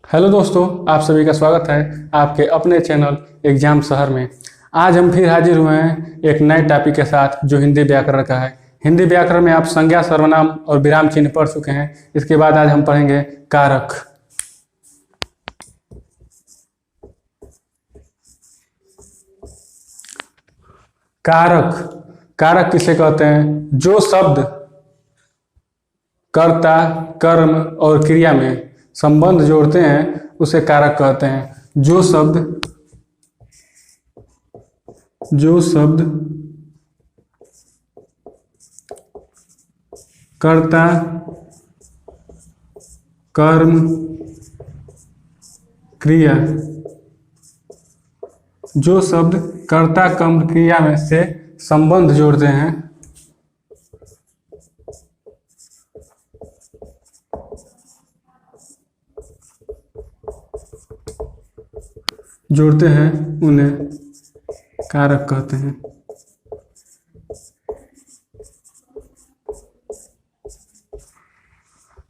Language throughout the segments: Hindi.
हेलो दोस्तों, आप सभी का स्वागत है आपके अपने चैनल एग्जाम शहर में। आज हम फिर हाजिर हुए हैं एक नए टॉपिक के साथ जो हिंदी व्याकरण का है। हिंदी व्याकरण में आप संज्ञा, सर्वनाम और विराम चिन्ह पढ़ चुके हैं। इसके बाद आज हम पढ़ेंगे कारक। कारक कारक किसे कहते हैं? जो शब्द कर्ता, कर्म और क्रिया में संबंध जोड़ते हैं उसे कारक कहते हैं। जो शब्द कर्ता, कर्म, क्रिया, जो शब्द कर्ता, कर्म, क्रिया में से संबंध जोड़ते हैं उन्हें कारक कहते हैं।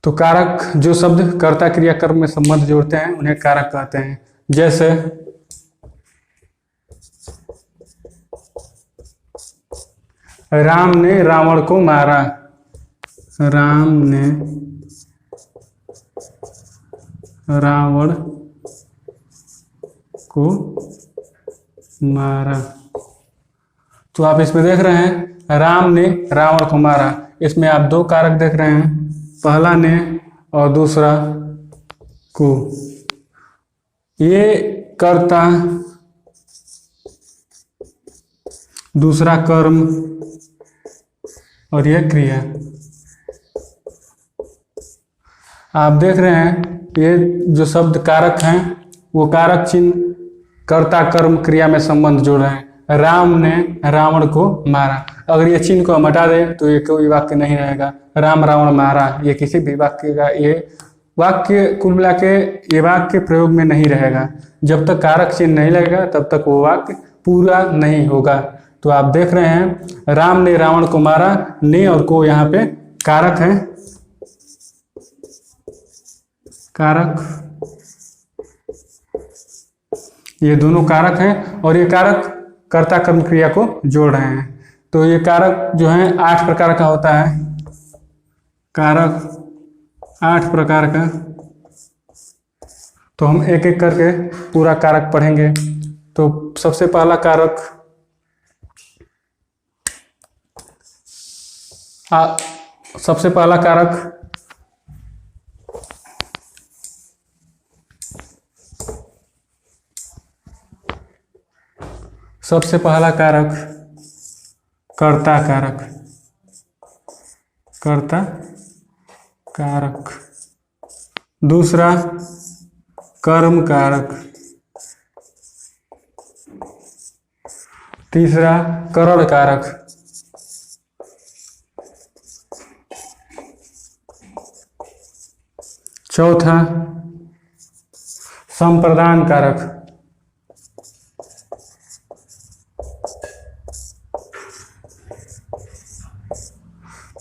तो कारक जो शब्द कर्ता, क्रिया, कर्म में संबंध जोड़ते हैं उन्हें कारक कहते हैं। जैसे राम ने रावण को मारा। राम ने रावण को मारा। तो आप इसमें देख रहे हैं राम ने रावण को मारा। इसमें आप दो कारक देख रहे हैं, पहला ने और दूसरा को। ये कर्ता, दूसरा कर्म और यह क्रिया। आप देख रहे हैं ये जो शब्द कारक हैं वो कारक चिन्ह कर्ता, कर्म, क्रिया में संबंध जोड़ रहे हैं। राम ने रावण को मारा। अगर ये चिन्ह को हम हटा दें तो ये कोई वाक्य नहीं रहेगा। राम रावण मारा ये किसी भी वाक्य का, ये वाक्य कुल मिला के ये वाक्य प्रयोग में नहीं रहेगा। जब तक कारक चिन्ह नहीं लगेगा तब तक वो वाक्य पूरा नहीं होगा। तो आप देख रहे हैं राम ने रावण को मारा। ने और को यहाँ पे कारक है। कारक, ये दोनों कारक हैं और ये कारक कर्ता, कर्म, क्रिया को जोड़ रहे हैं। तो ये कारक जो है 8 प्रकार का होता है। कारक 8 प्रकार का। तो हम एक एक करके पूरा कारक पढ़ेंगे। तो सबसे पहला कारक सबसे पहला कारक कर्ता कारक। कर्ता कारक। दूसरा कर्म कारक। तीसरा करण कारक। चौथा संप्रदान कारक।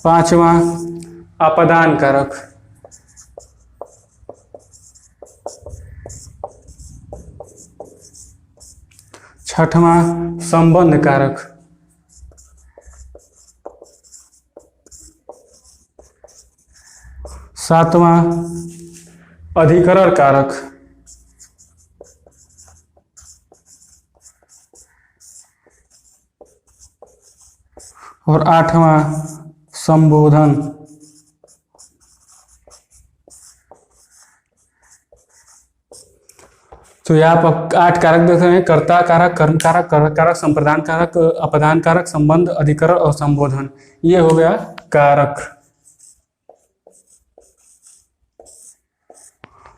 पांचवा अपदान कारक। छठवां संबंध कारक। सातवां अधिकरण कारक। और आठवां संबोधन। तो यहाँ आप 8 कारक देख रहे हैं। कर्ता कारक, कर्म कारक, करण कारक, संप्रदान कारक, अपदान कारक, संबंध, अधिकरण और संबोधन। ये हो गया कारक।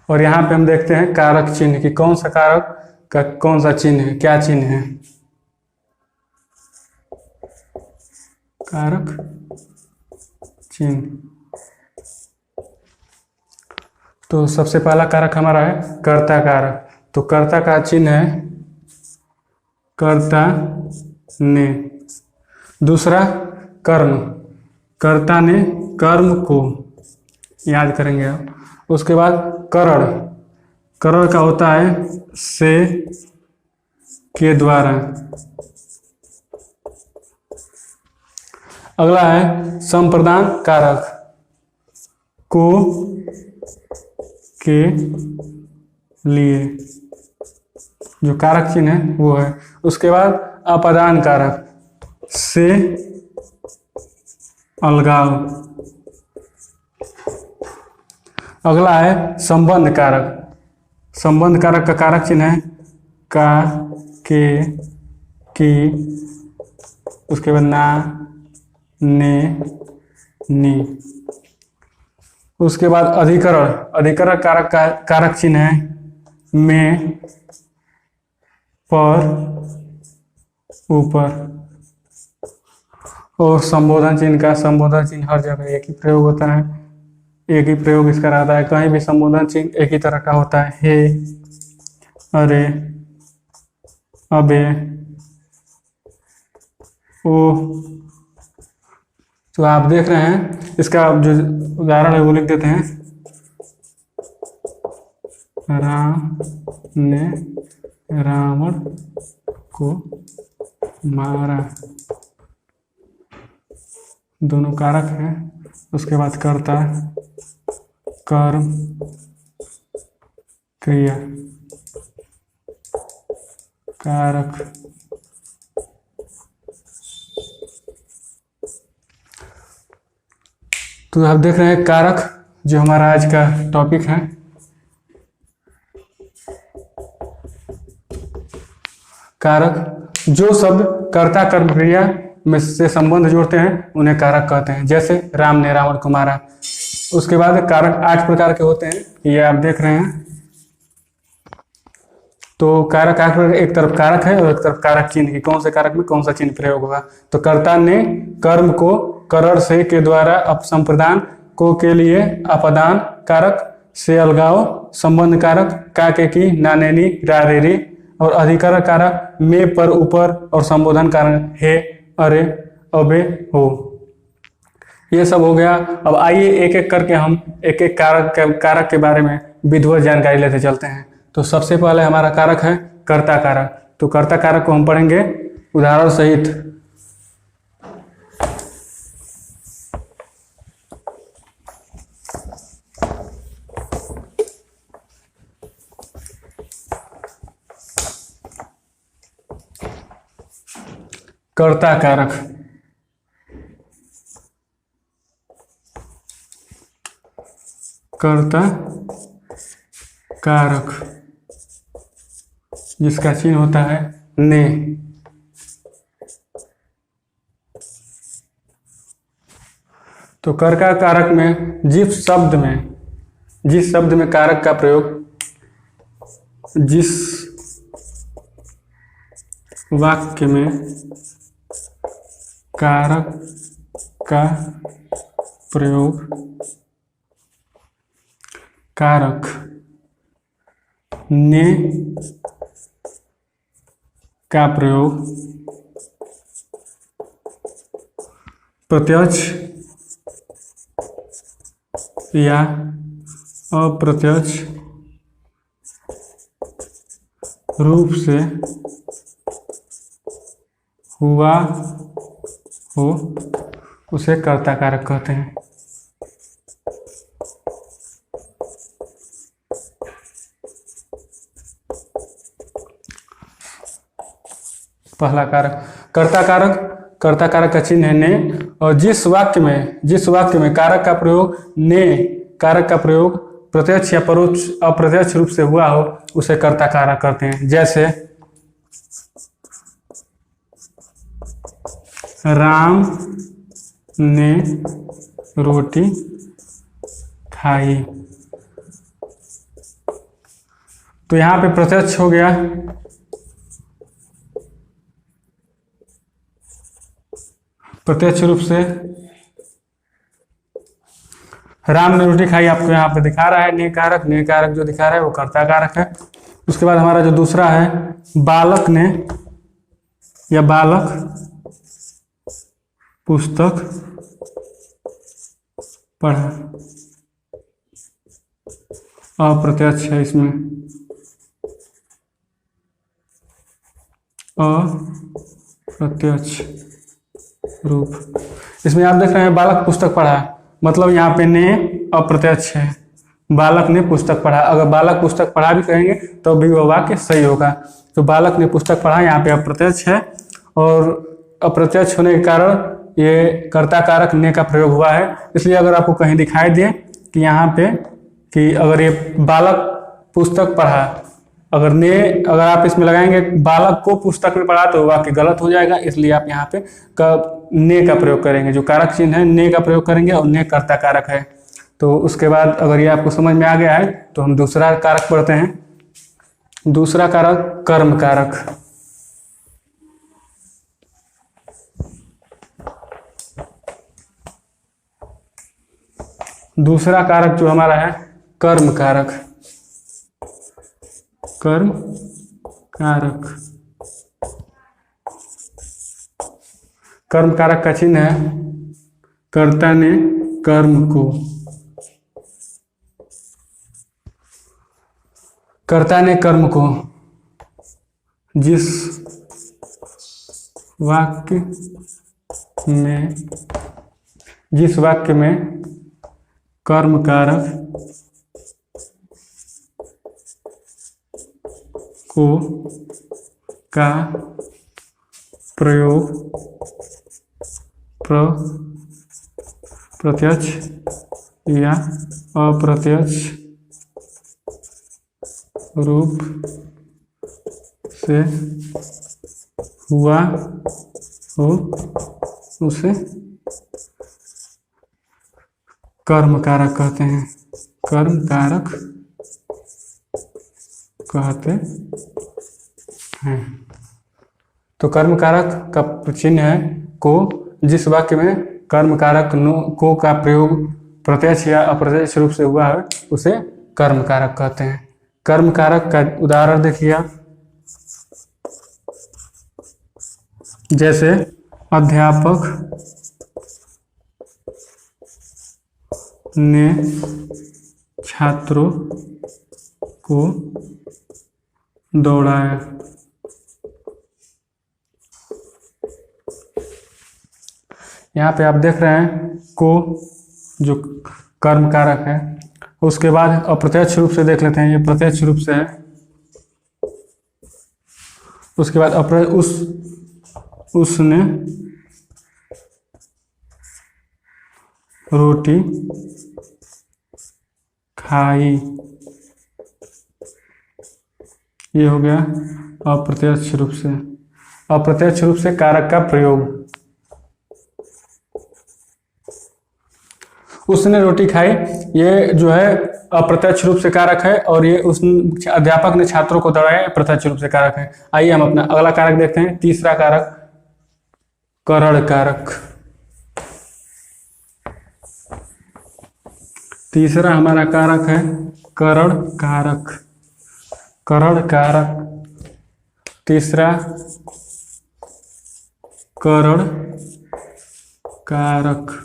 और यहाँ पे हम देखते हैं कारक चिन्ह की कौन सा कारक का कौन सा चिन्ह है, क्या चिन्ह है। कारक चिन्ह। तो सबसे पहला कारक हमारा है कर्ता कारक। तो कर्ता का चिन्ह है कर्ता ने। दूसरा कर्म, कर्ता ने कर्म को, याद करेंगे आप। उसके बाद करण, करण का होता है से के द्वारा। अगला है संप्रदान कारक को के लिए, जो कारक चिन्ह है वो है। उसके बाद अपादान कारक से अलगाव। अगला है संबंध कारक। संबंध कारक का कारक चिन्ह है का, के, की, उसके बाद ना, ने, नी। उसके बाद अधिकरण। अधिकरण कारक का कारक चिन्ह है में, पर, ऊपर। और संबोधन चिन्ह का, संबोधन चिन्ह हर जगह एक ही प्रयोग होता है, एक ही प्रयोग इसका रहता है। कहीं भी संबोधन चिन्ह एक ही तरह का होता है, हे, अरे, अबे, ओ। तो आप देख रहे हैं इसका जो उदाहरण है वो लिख देते हैं। राम ने रावण को मारा। दोनों कारक हैं। उसके बाद कर्ता, कर्म, क्रिया, कारक। तो आप देख रहे हैं कारक, जो हमारा आज का टॉपिक है। कारक जो शब्द कर्ता कर्म क्रिया में से संबंध जोड़ते हैं उन्हें कारक कहते हैं। जैसे राम ने रावण को मारा। उसके बाद कारक 8 प्रकार के होते हैं, ये आप देख रहे हैं। तो कारक 8 प्रकार, एक तरफ कारक है और एक तरफ कारक चिन्ह की, कौन से कारक में कौन सा चिन्ह प्रयोग होगा। तो कर्ता ने कर्म को करण से के द्वारा अपसंप्रदान को के लिए अपदान कारक से अलगाव, संबंध कारक का के की, नाने नी, रा रे री, और अधिकरण कारक में, पर, ऊपर, और संबोधन कारक हे, अरे, अबे, हो। ये सब हो गया। अब आइए एक एक करके हम एक एक कारक के बारे में विधिवत जानकारी लेते चलते हैं। तो सबसे पहले हमारा कारक है कर्ता कारक। तो कर्ता कारक को हम पढ़ेंगे उदाहरण सहित। कर्ता कारक। कर्ता कारक जिसका चिन्ह होता है ने। तो कर्ता कारक में जिस शब्द में कारक का प्रयोग, जिस वाक्य में कारक का प्रयोग, कारक ने का प्रयोग प्रत्यक्ष या अप्रत्यक्ष रूप से हुआ हो, उसे कर्ता कारक कहते हैं। पहला कारक कर्ता कारक का चिन्ह है ने, और जिस वाक्य में कारक का प्रयोग ने, कारक का प्रयोग प्रत्यक्ष या परोक्ष अप्रत्यक्ष रूप से हुआ हो, उसे कर्ता कारक कहते हैं। जैसे राम ने रोटी खाई। तो यहां पे प्रत्यक्ष हो गया, प्रत्यक्ष रूप से राम ने रोटी खाई आपको यहाँ पे दिखा रहा है ने कारक जो दिखा रहा है वो कर्ता कारक है। उसके बाद हमारा जो दूसरा है बालक ने या बालक पुस्तक पढ़ा। अप्रत्यक्ष है इसमें, अप्रत्यक्ष रूप। इसमें आप देख रहे हैं बालक पुस्तक पढ़ा, मतलब यहाँ पे ने अप्रत्यक्ष है, बालक ने पुस्तक पढ़ा। अगर बालक पुस्तक पढ़ा भी कहेंगे तो भी वह वाक्य सही होगा। तो बालक ने पुस्तक पढ़ा यहाँ पे अप्रत्यक्ष है, और अप्रत्यक्ष होने के कारण ये कर्ता कारक ने का प्रयोग हुआ है। इसलिए अगर आपको कहीं दिखाई दे कि यहाँ पे कि अगर ये बालक पुस्तक पढ़ा, अगर आप इसमें लगाएंगे बालक को पुस्तक में पढ़ा तो वाक्य गलत हो जाएगा। इसलिए आप यहाँ पे ने का प्रयोग करेंगे, जो कारक चिन्ह है ने का प्रयोग करेंगे, और ने कर्ता कारक है। तो उसके बाद अगर ये आपको समझ में आ गया है तो हम दूसरा कारक पढ़ते हैं। दूसरा कारक कर्म कारक। दूसरा कारक जो हमारा है कर्म कारक। कर्म कारक, कर्म कारक का चिन्ह है कर्ता ने कर्म को, कर्ता ने कर्म को जिस वाक्य में कर्म कारक को का प्रयोग प्रत्यक्ष या अप्रत्यक्ष रूप से हुआ हो उसे कर्म कारक कहते हैं। कर्म कारक कहते हैं। तो कर्म कारक का चिन्ह है को, जिस वाक्य में कर्म कारक को का प्रयोग प्रत्यक्ष या अप्रत्यक्ष रूप से हुआ है उसे कर्म कारक कहते हैं। कर्म कारक का उदाहरण देखिए आप, जैसे अध्यापक ने छात्रों को दौड़ाया। यहाँ पे आप देख रहे हैं को जो कर्म कारक है। उसके बाद अप्रत्यक्ष रूप से देख लेते हैं, ये प्रत्यक्ष रूप से है। उसके बाद उसने रोटी खाई, ये हो गया अप्रत्यक्ष रूप से। अप्रत्यक्ष रूप से कारक का प्रयोग। उसने रोटी खाई, ये जो है अप्रत्यक्ष रूप से कारक है, और ये उस अध्यापक ने छात्रों को दौड़ाया प्रत्यक्ष रूप से कारक है। आइए हम अपना अगला कारक देखते हैं। तीसरा कारक करण कारक। तीसरा हमारा कारक है करण कारक। करण कारक तीसरा करण कारक।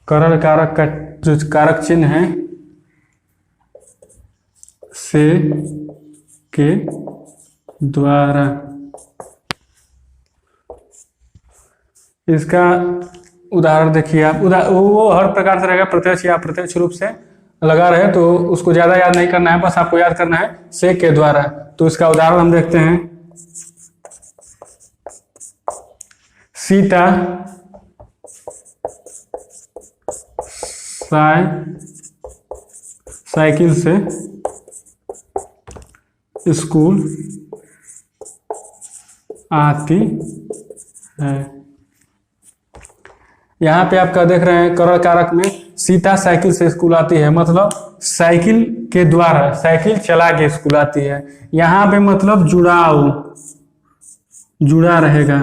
करण कारक का जो कारक चिन्ह है से के द्वारा। इसका उदाहरण देखिए आप। वो हर प्रकार से रहेगा, प्रत्यक्ष या अप्रत्यक्ष रूप से लगा रहे तो उसको ज्यादा याद नहीं करना है, बस आपको याद करना है से के द्वारा। तो इसका उदाहरण हम देखते हैं। सीता साइकिल से स्कूल आती है। यहाँ पे आपका देख रहे हैं करण कारक में सीता साइकिल से स्कूल आती है, मतलब साइकिल के द्वारा, साइकिल चला के स्कूल आती है। यहाँ पे मतलब जुड़ा रहेगा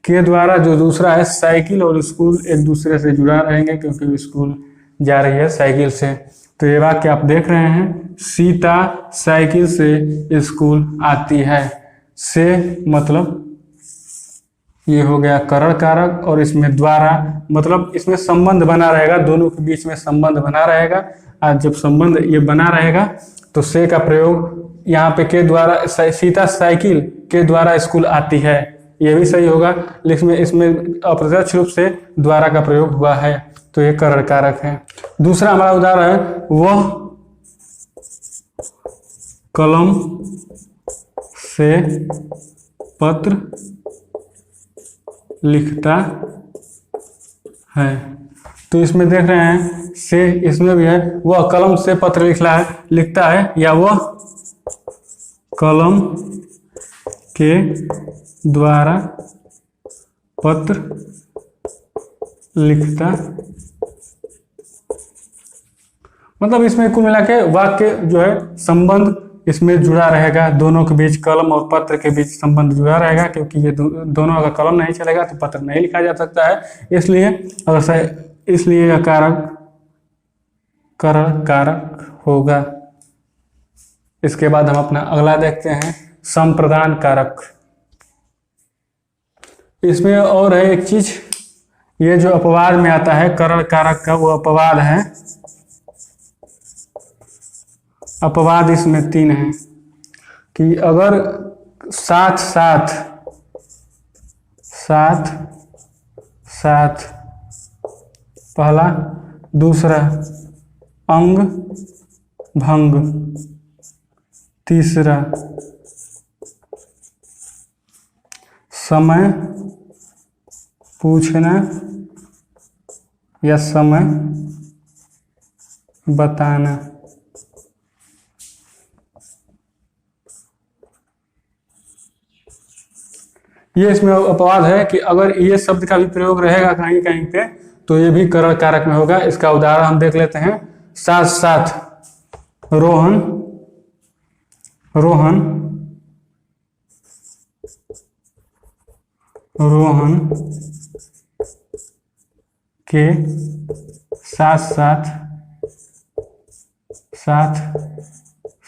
के द्वारा। जो दूसरा है साइकिल और स्कूल एक दूसरे से जुड़ा रहेंगे क्योंकि स्कूल जा रही है साइकिल से। तो ये वाक्य आप देख रहे हैं, सीता साइकिल से स्कूल आती है। से मतलब ये हो गया करण कारक, और इसमें द्वारा मतलब इसमें संबंध बना रहेगा, दोनों के बीच में संबंध बना रहेगा। और जब संबंध ये बना रहेगा तो से का प्रयोग यहाँ पे के द्वारा, सीता साइकिल के द्वारा स्कूल आती है, ये भी सही होगा, लेकिन इसमें अप्रत्यक्ष रूप से द्वारा का प्रयोग हुआ है, तो ये करण कारक है। दूसरा हमारा उदाहरण है, वह कलम से पत्र लिखता है। तो इसमें देख रहे हैं से, इसमें भी है वह कलम से पत्र लिखता है, या वह कलम के द्वारा पत्र लिखता, मतलब इसमें कुल मिला के वाक्य जो है संबंध इसमें जुड़ा रहेगा, दोनों के बीच कलम और पत्र के बीच संबंध जुड़ा रहेगा, क्योंकि ये दोनों अगर कलम नहीं चलेगा तो पत्र नहीं लिखा जा सकता है, इसलिए यह कारक करण कारक होगा। इसके बाद हम अपना अगला देखते हैं, संप्रदान कारक। इसमें और है एक चीज, ये जो अपवाद में आता है करण कारक का, वो अपवाद है, अपवाद इसमें 3 है कि अगर साथ साथ साथ साथ पहला दूसरा अंग भंग, तीसरा समय पूछना या समय बताना, ये इसमें अपवाद है कि अगर ये शब्द का भी प्रयोग रहेगा कहीं कहीं पे तो ये भी करण कारक में होगा। इसका उदाहरण हम देख लेते हैं, साथ साथ रोहन रोहन रोहन के साथ साथ साथ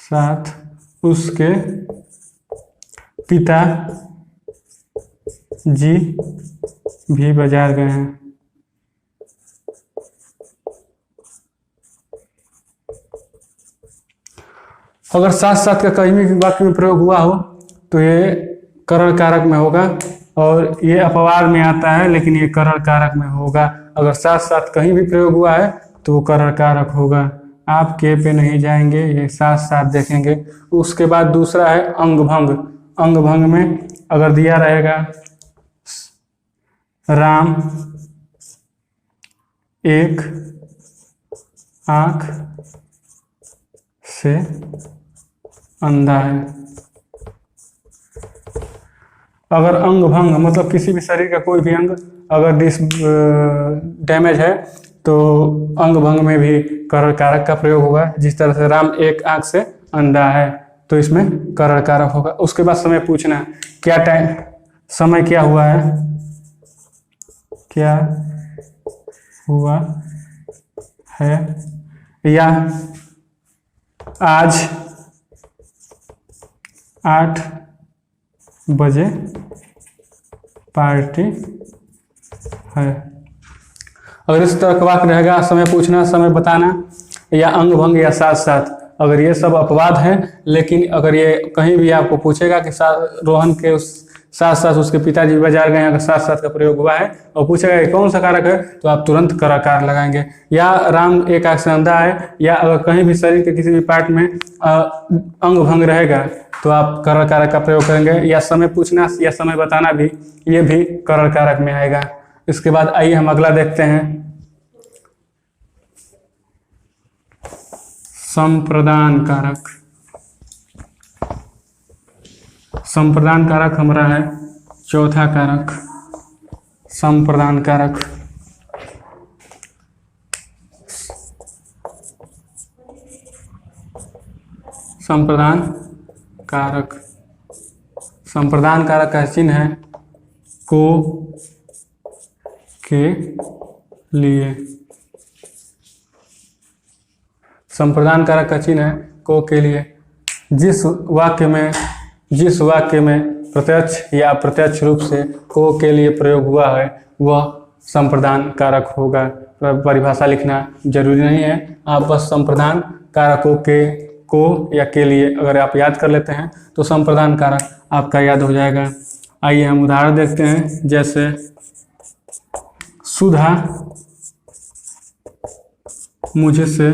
साथ उसके पिता जी भी बाजार गए हैं। अगर साथ साथ का कहीं भी वाक्य में प्रयोग हुआ हो तो ये करण कारक में होगा, और ये अपवाद में आता है लेकिन ये करण कारक में होगा। अगर साथ साथ कहीं भी प्रयोग हुआ है तो वो करण कारक होगा। आप के पे नहीं जाएंगे, ये साथ साथ देखेंगे। उसके बाद दूसरा है अंग भंग। अंग भंग में अगर दिया रहेगा राम एक आंख से अंधा है। अगर अंग भंग मतलब किसी भी शरीर का कोई भी अंग अगर डैमेज है तो अंग भंग में भी करण कारक का प्रयोग होगा। जिस तरह से राम एक आंख से अंधा है तो इसमें करण कारक होगा। उसके बाद समय पूछना, क्या टाइम, समय क्या हुआ है, क्या हुआ है, या आज 8 बजे पार्टी है। अगर इस तरह का वाक्य रहेगा, समय पूछना, समय बताना, या अंग भंग, या साथ साथ, अगर ये सब अपवाद हैं, लेकिन अगर ये कहीं भी आपको पूछेगा कि रोहन के उस साथ साथ उसके पिताजी बाजार गए, अगर साथ साथ का प्रयोग हुआ है और पूछेगा कि कौन सा कारक है तो आप तुरंत कराकार लगाएंगे। या राम एक आंख से अंधा है, या अगर कहीं भी शरीर के किसी भी पार्ट में अंग भंग रहेगा तो आप करण कारक का प्रयोग करेंगे। या समय पूछना या समय बताना भी, ये भी करण कारक में आएगा। इसके बाद आइए हम अगला देखते हैं, संप्रदान कारक। संप्रदान कारक हमारा है चौथा कारक, संप्रदान कारक। संप्रदान कारक, संप्रदान कारक का चिन्ह है को के लिए। संप्रदान कारक का चिन्ह है को के लिए। जिस वाक्य में प्रत्यक्ष या अप्रत्यक्ष रूप से को के लिए प्रयोग हुआ है वह संप्रदान कारक होगा। परिभाषा लिखना जरूरी नहीं है, आप बस संप्रदान कारकों के को या के लिए अगर आप याद कर लेते हैं तो संप्रदान कारक आपका याद हो जाएगा। आइए हम उदाहरण देखते हैं, जैसे सुधा मुझसे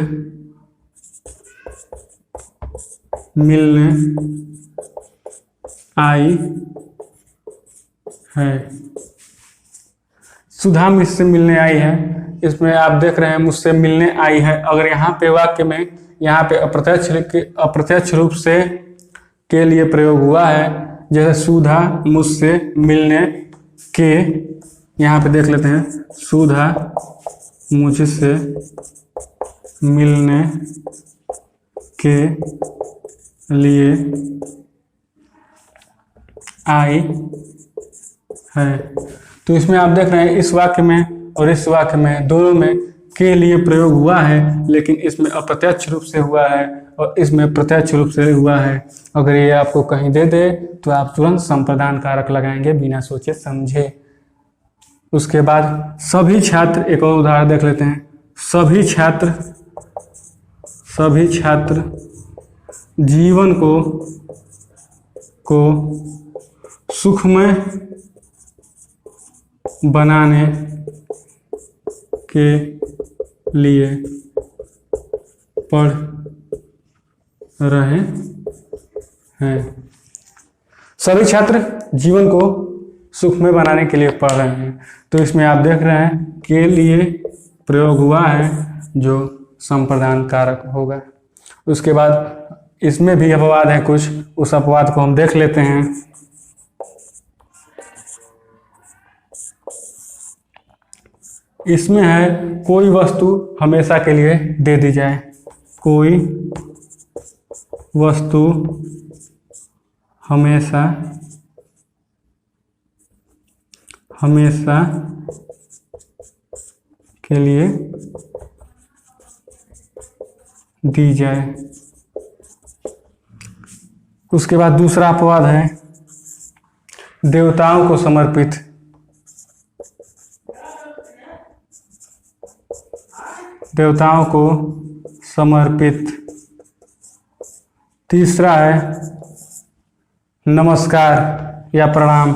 मिलने आई है। सुधा मुझसे मिलने आई है, इसमें आप देख रहे हैं मुझसे मिलने आई है। अगर यहाँ पे वाक्य में यहाँ पे अप्रत्यक्ष रूप से के लिए प्रयोग हुआ है, जैसे सुधा मुझसे मिलने के, यहाँ पे देख लेते हैं, सुधा मुझसे मिलने के लिए आई है। तो इसमें आप देख रहे हैं इस वाक्य में और इस वाक्य में दोनों में के लिए प्रयोग हुआ है, लेकिन इसमें अप्रत्यक्ष रूप से हुआ है और इसमें प्रत्यक्ष रूप से हुआ है। अगर ये आपको कहीं दे दे तो आप तुरंत संप्रदान कारक लगाएंगे बिना सोचे समझे। उसके बाद सभी छात्र, एक और उदाहरण देख लेते हैं। सभी छात्र जीवन को सुखमय बनाने के लिए पढ़ रहे हैं। सभी छात्र जीवन को सुखमय बनाने के लिए पढ़ रहे हैं। तो इसमें आप देख रहे हैं के लिए प्रयोग हुआ है जो संप्रदान कारक होगा। उसके बाद इसमें भी अपवाद है कुछ, उस अपवाद को हम देख लेते हैं। इसमें है कोई वस्तु हमेशा के लिए दे दी जाए। कोई वस्तु हमेशा के लिए दी जाए। उसके बाद दूसरा अपवाद है देवताओं को समर्पित। देवताओं को समर्पित। तीसरा है नमस्कार या प्रणाम।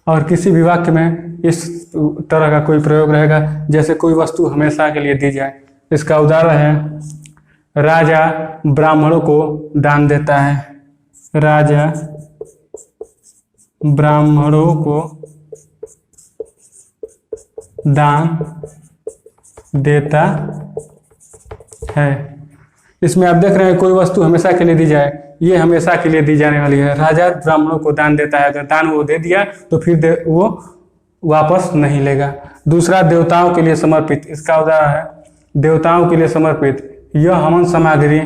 और किसी भी वाक्य में इस तरह का कोई प्रयोग रहेगा, जैसे कोई वस्तु हमेशा के लिए दी जाए। इसका उदाहरण है राजा ब्राह्मणों को दान देता है। राजा ब्राह्मणों को दान देता है। इसमें आप देख रहे हैं कोई वस्तु हमेशा के लिए दी जाए, ये हमेशा के लिए दी जाने वाली है। राजा ब्राह्मणों को दान देता है, अगर दान वो दे दिया तो फिर वो वापस नहीं लेगा। दूसरा देवताओं के लिए समर्पित, इसका उदाहरण है देवताओं के लिए समर्पित। यह हवन सामग्री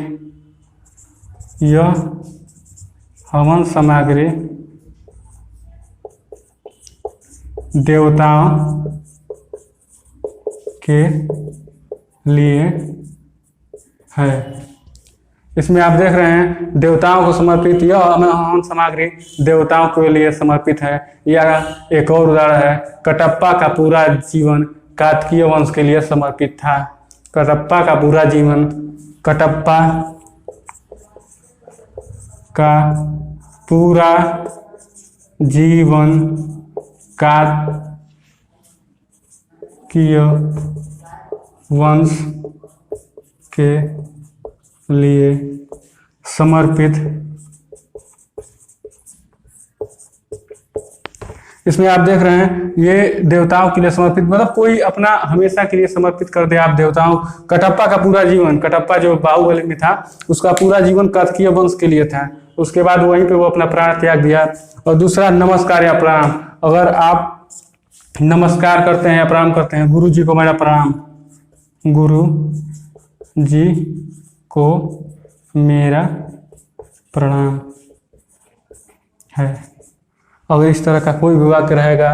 देवताओं के लिए है। इसमें आप देख रहे हैं देवताओं को समर्पित, यह हवन सामग्री देवताओं के लिए समर्पित है। यह एक और उदाहरण है कटप्पा का पूरा जीवन कात्कीय वंश के लिए समर्पित था। कटप्पा का पूरा जीवन, कटप्पा का पूरा जीवन कात्कीय वंश के लिए समर्पित। इसमें आप देख रहे हैं ये देवताओं के लिए समर्पित, मतलब कोई अपना हमेशा के लिए समर्पित कर दे आप देवताओं। कटप्पा का पूरा जीवन, कटप्पा जो बाहुबली में था उसका पूरा जीवन कात्कीय वंश के लिए था। उसके बाद वहीं पे वो अपना प्राण त्याग दिया। और दूसरा नमस्कार या प्रणाम, अगर आप नमस्कार करते हैं या प्रणाम करते हैं, गुरु जी को मेरा प्रणाम, गुरु जी को मेरा प्रणाम है। अगर इस तरह का कोई भी वाक्य रहेगा,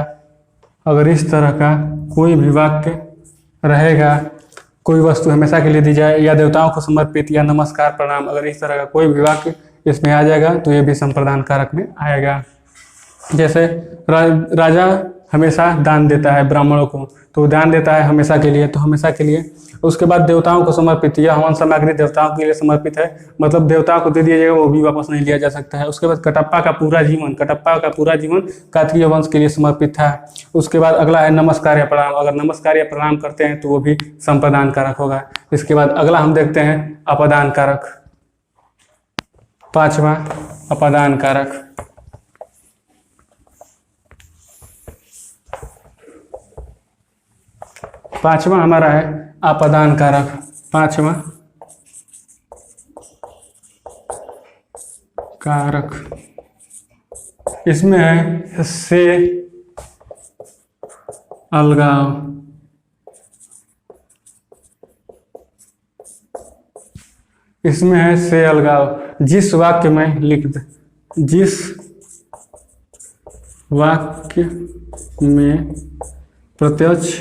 अगर इस तरह का कोई भी वाक्य रहेगा, कोई वस्तु हमेशा के लिए दी जाए, या देवताओं को समर्पित, या नमस्कार प्रणाम, अगर इस तरह का कोई भी वाक्य इसमें आ जाएगा तो ये भी संप्रदान कारक में आएगा। जैसे राजा हमेशा दान देता है ब्राह्मणों को, तो दान देता है हमेशा के लिए, तो हमेशा के लिए। उसके बाद देवताओं को समर्पित, यह हवन सामग्री देवताओं के लिए समर्पित है, मतलब देवताओं को दे दिया जाएगा, वो भी वापस नहीं लिया जा सकता है। उसके बाद कटप्पा का पूरा जीवन काकतीय वंश के लिए समर्पित था। उसके बाद अगला है नमस्कार या प्रणाम, अगर नमस्कार या प्रणाम करते हैं तो वो भी संप्रदान कारक होगा। इसके बाद अगला हम देखते हैं अपदान कारक, पांचवा अपदान कारक। पांचवा हमारा है अपदान कारक, पांचवा कारक। इसमें है से अलगाव, इसमें है से अलगाव। जिस वाक्य में जिस वाक्य में प्रत्यक्ष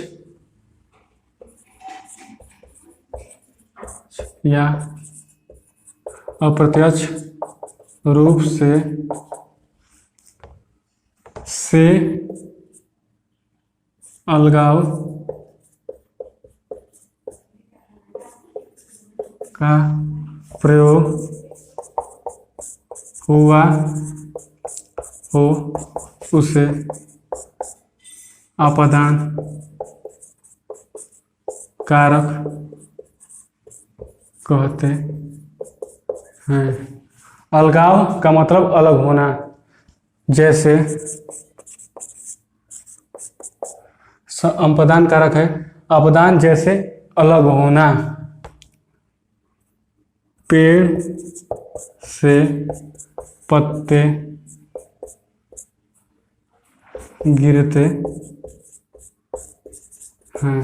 या अप्रत्यक्ष रूप से अलगाव का प्रयोग हुआ हो उसे अपदान कारक कहते हैं। अलगाव का मतलब अलग होना, जैसे अपदान कारक है अपदान, जैसे अलग होना, पेड़ से पत्ते गिरते हैं।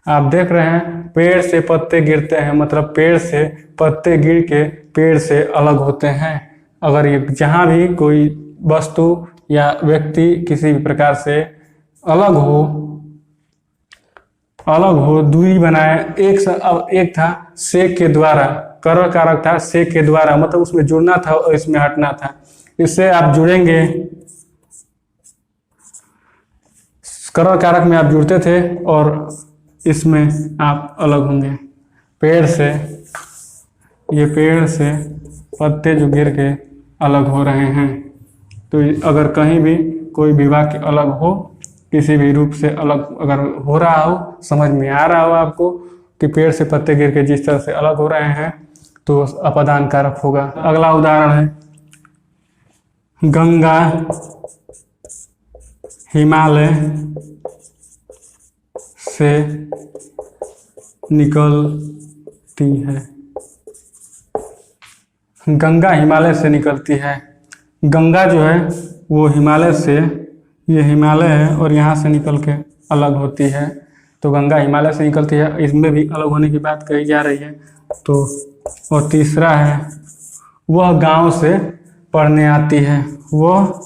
आप देख रहे हैं पेड़ से पत्ते गिरते हैं, मतलब पेड़ से पत्ते गिर के पेड़ से अलग होते हैं। अगर ये जहाँ भी कोई वस्तु या व्यक्ति किसी भी प्रकार से अलग हो दूरी बनाए, एक था से के द्वारा, कर कारक था से के द्वारा, मतलब उसमें जुड़ना था और इसमें हटना था। इससे आप जुड़ेंगे, कर कारक में आप जुड़ते थे और इसमें आप अलग होंगे। पेड़ से पत्ते जो गिर के अलग हो रहे हैं, तो अगर कहीं भी कोई भी वाक्य अलग हो, किसी भी रूप से अलग अगर हो रहा हो, समझ में आ रहा हो आपको कि पेड़ से पत्ते गिर के जिस तरह से अलग हो रहे हैं, तो अपदान कारक होगा। अगला उदाहरण है गंगा हिमालय से निकलती है। गंगा हिमालय से निकलती है। गंगा जो है वो हिमालय से, ये हिमालय है और यहाँ से निकल के अलग होती है, तो गंगा हिमालय से निकलती है। इसमें भी अलग होने की बात कही जा रही है। तो और तीसरा है वह गांव से पढ़ने आती है। वह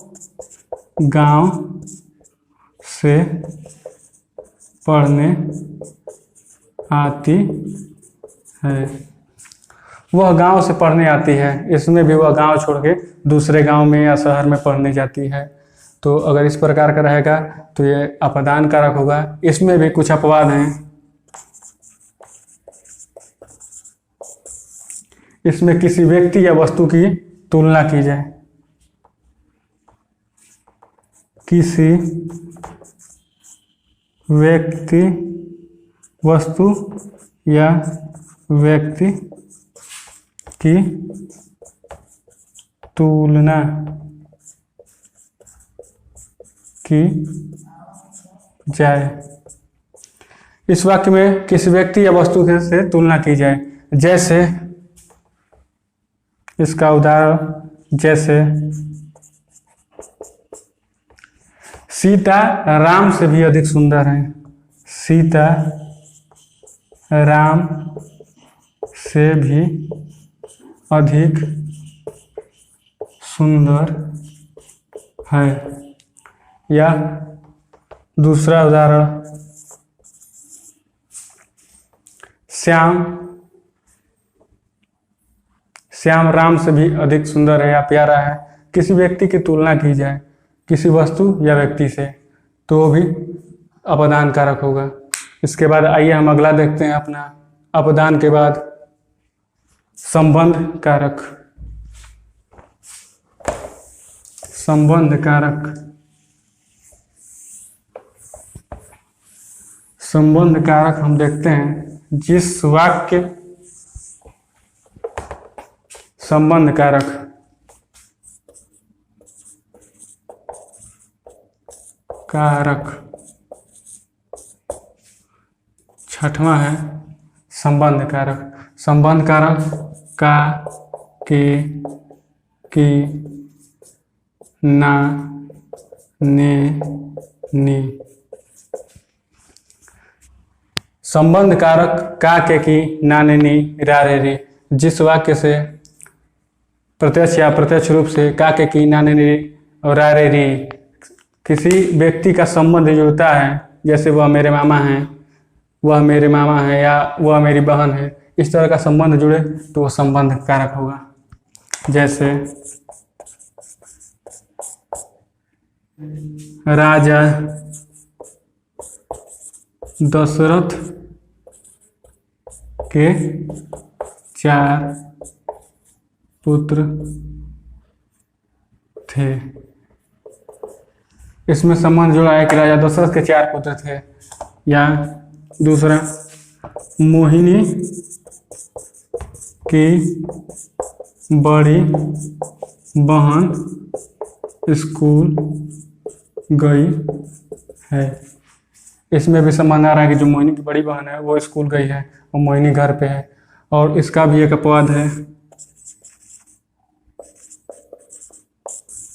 गांव से पढ़ने आती है। वह गांव से पढ़ने आती है, इसमें भी वह गांव छोड़ के दूसरे गांव में या शहर में पढ़ने जाती है। तो अगर इस प्रकार का रहेगा तो ये अपदान कारक होगा। इसमें भी कुछ अपवाद हैं। इसमें किसी व्यक्ति या वस्तु की तुलना की जाए, किसी व्यक्ति, वस्तु या व्यक्ति की तुलना की जाए। इस वाक्य में किसी व्यक्ति या वस्तु से तुलना की जाए, जैसे इसका उदाहरण, जैसे सीता राम से भी अधिक सुंदर है। सीता राम से भी अधिक सुंदर है। या दूसरा उदाहरण, श्याम, श्याम राम से भी अधिक सुंदर है या प्यारा है। किसी व्यक्ति की तुलना की जाए किसी वस्तु या व्यक्ति से तो वो भी अपदान कारक होगा। इसके बाद आइए हम अगला देखते हैं अपना अपदान के बाद संबंध कारक। संबंध कारक, संबंध कारक हम देखते हैं जिस वाक्य संबंध कारक कारक छठवां है संबंध कारक। संबंध कारक का, के, की, ना, ने, नी। संबंध कारक का, के, की, ना, ने, नी, रा, रे, री जिस वाक्य से प्रत्यक्ष या प्रत्यक्ष रूप से का, के, की, ना, ने, नी और रा, रे, री किसी व्यक्ति का संबंध जुड़ता है, जैसे वह मेरे मामा हैं, वह मेरे मामा है या वह मेरी बहन है, इस तरह का संबंध जुड़े तो वह संबंध कारक होगा। जैसे राजा दशरथ के 4 पुत्र थे। इसमें संबंध जुड़ा है कि राजा दशरथ के 4 पुत्र थे। या दूसरा, मोहिनी की बड़ी बहन स्कूल गई है। इसमें भी संबंध आ रहा है कि जो मोहिनी की बड़ी बहन है वो स्कूल गई है और मोहिनी घर पे है। और इसका भी एक अपवाद है,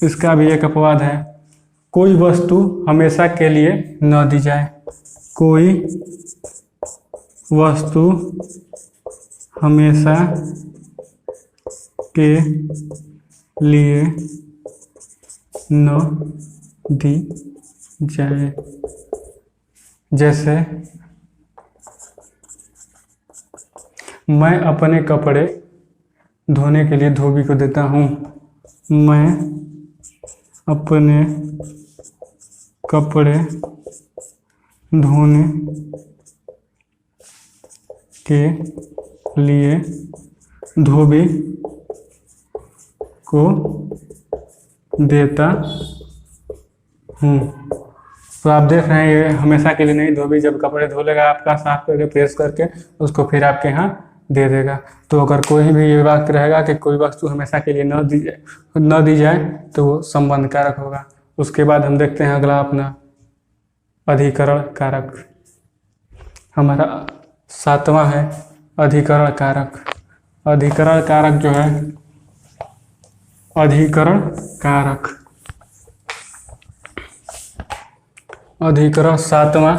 इसका भी एक अपवाद है, कोई वस्तु हमेशा के लिए न दी जाए। कोई वस्तु हमेशा के लिए न दी जाए। जैसे मैं अपने कपड़े धोने के लिए धोबी को देता हूँ। मैं अपने कपड़े धोने के लिए धोबी को देता हूँ। तो आप देख रहे हैं ये हमेशा के लिए नहीं, धोबी जब कपड़े धो लेगा आपका, साफ करके प्रेस करके उसको फिर आपके यहाँ दे देगा। तो अगर कोई भी ये वाक्य रहेगा कि कोई वस्तु हमेशा के लिए न दी जाए तो वो संबंध कारक होगा। उसके बाद हम देखते हैं अगला अपना अधिकरण कारक। हमारा 7वां है अधिकरण कारक। अधिकरण कारक जो है, अधिकरण कारक, अधिकरण 7वां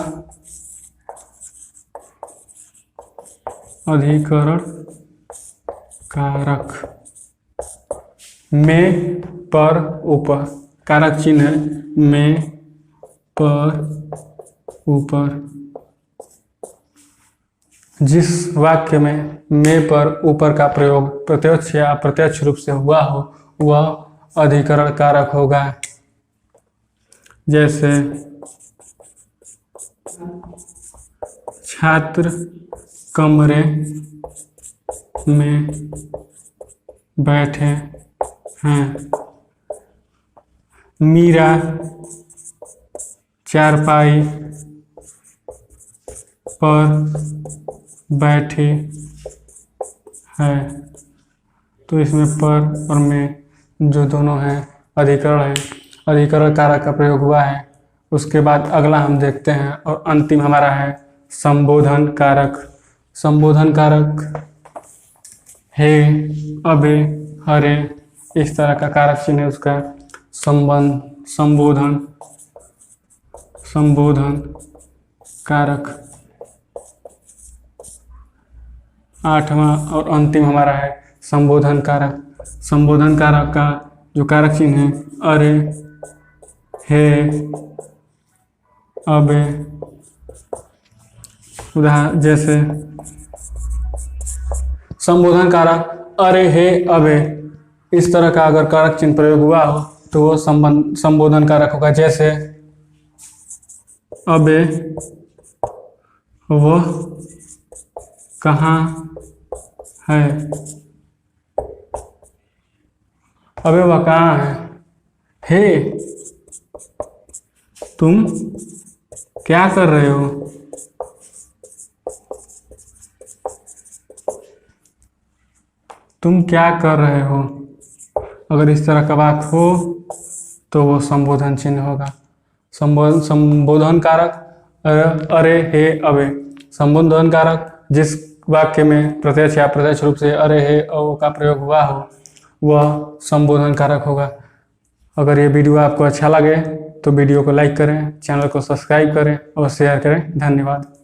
अधिकरण कारक। में, पर, ऊपर, कारक चिन्ह है में, पर, ऊपर। जिस वाक्य में पर, ऊपर का प्रयोग प्रत्यक्ष या अप्रत्यक्ष रूप से हुआ हो वह अधिकरण कारक होगा। जैसे छात्र कमरे में बैठे हैं। मीरा चारपाई पर बैठी है। तो इसमें पर और में जो दोनों हैं अधिकरण है, अधिकरण कारक का प्रयोग हुआ है। उसके बाद अगला हम देखते हैं और अंतिम हमारा है संबोधन कारक। संबोधन कारक हे, अबे, हरे इस तरह का कारक चिन्ह है उसका। संबोधन कारक। 8वां और अंतिम हमारा है संबोधन कारक। संबोधन कारक का जो कारक चिन्ह है अरे, हे, अबे। उदाहरण जैसे संबोधन कारक अरे, हे, अबे, इस तरह का अगर कारक चिन्ह प्रयोग हुआ हो तो वो संबोधन कारक होगा। जैसे अबे वह कहाँ है, अबे वह कहाँ है। हे, तुम क्या कर रहे हो। तुम क्या कर रहे हो। अगर इस तरह का बात हो तो वो संबोधन चिन्ह होगा। संबोधन कारक अरे, हे, अबे। संबोधन कारक जिस वाक्य में प्रत्यक्ष या अप्रत्यक्ष रूप से अरे, हे, अबे का प्रयोग हुआ हो वह संबोधन कारक होगा। अगर ये वीडियो आपको अच्छा लगे तो वीडियो को लाइक करें, चैनल को सब्सक्राइब करें और शेयर करें। धन्यवाद।